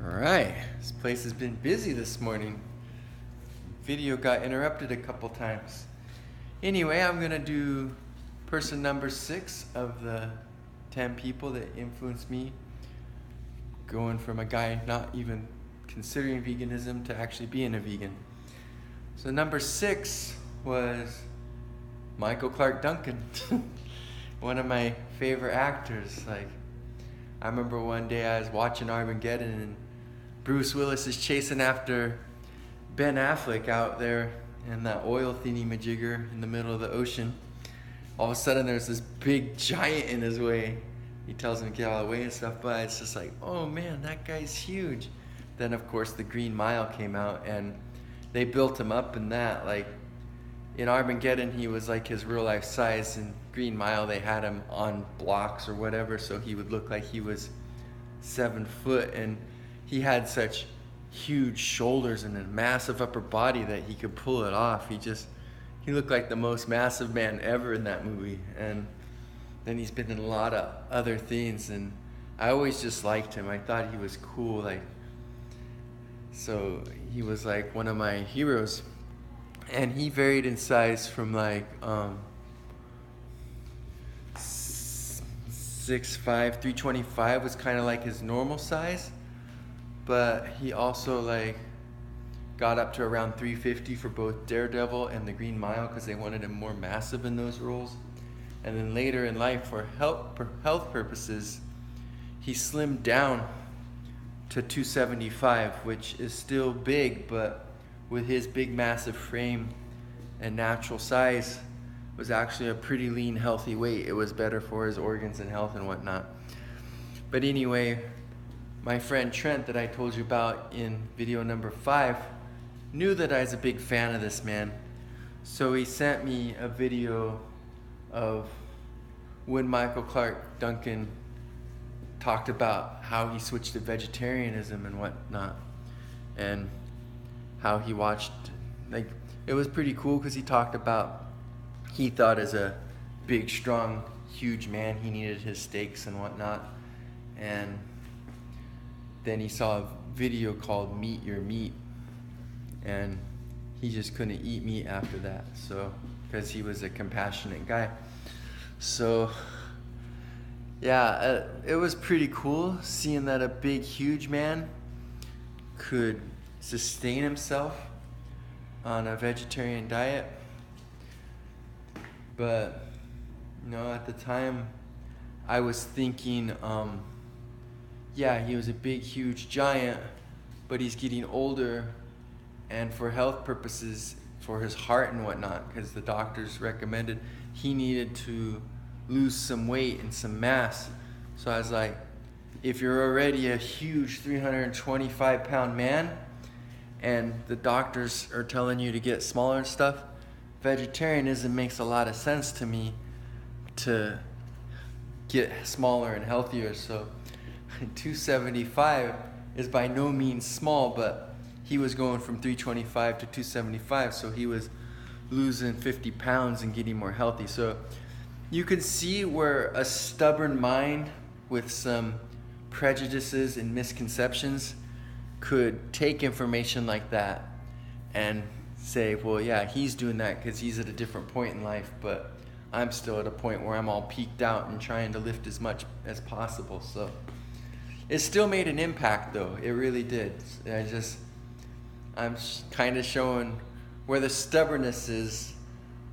Alright, this place has been busy this morning. Video got interrupted a couple times. Anyway, I'm gonna do person number 6 of the 10 people that influenced me, going from a guy not even considering veganism to actually being a vegan. So number 6 was Clarke Duncan, one of my favorite actors. I remember one day I was watching Armageddon and Bruce Willis is chasing after Ben Affleck out there in that oil thingy-majigger in the middle of the ocean. All of a sudden there's this big giant in his way. He tells him to get out of the way and stuff, but it's just like, oh man, that guy's huge. Then of course the Green Mile came out and they built him up in that. Like in Armageddon he was like his real life size. In Green Mile they had him on blocks or whatever so he would look like he was 7 foot, and he had such huge shoulders and a massive upper body that he could pull it off. He looked like the most massive man ever in that movie. And then he's been in a lot of other things, and I always just liked him. I thought he was cool. So he was like one of my heroes. And he varied in size from 6'5", 325 was kind of like his normal size. But he also got up to around 350 for both Daredevil and the Green Mile because they wanted him more massive in those roles. And then later in life, for health purposes, he slimmed down to 275, which is still big, but with his big massive frame and natural size, was actually a pretty lean, healthy weight. It was better for his organs and health and whatnot. But anyway, my friend Trent that I told you about in video number 5 knew that I was a big fan of this man. So he sent me a video of when Clarke Duncan talked about how he switched to vegetarianism and whatnot, and how he watched, it was pretty cool because he talked about, he thought as a big, strong, huge man, he needed his steaks and whatnot. And then he saw a video called Meet Your Meat, and he just couldn't eat meat after that, so because he was a compassionate guy. So yeah, it was pretty cool seeing that a big, huge man could sustain himself on a vegetarian diet. But at the time I was thinking, yeah, he was a big, huge giant, but he's getting older, and for health purposes, for his heart and whatnot, because the doctors recommended he needed to lose some weight and some mass. So I was like, if you're already a huge 325-pound man and the doctors are telling you to get smaller and stuff, vegetarianism makes a lot of sense to me to get smaller and healthier. So 275 is by no means small, but he was going from 325 to 275, so he was losing 50 pounds and getting more healthy. So you can see where a stubborn mind with some prejudices and misconceptions could take information like that and say, well, yeah, he's doing that because he's at a different point in life, but I'm still at a point where I'm all peaked out and trying to lift as much as possible. So it still made an impact, though. It really did. I'm kind of showing where the stubbornness is,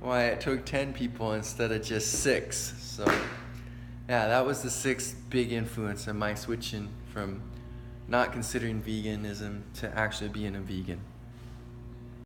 why it took 10 people instead of just 6. So yeah, that was the 6th big influence in my switching from not considering veganism to actually being a vegan.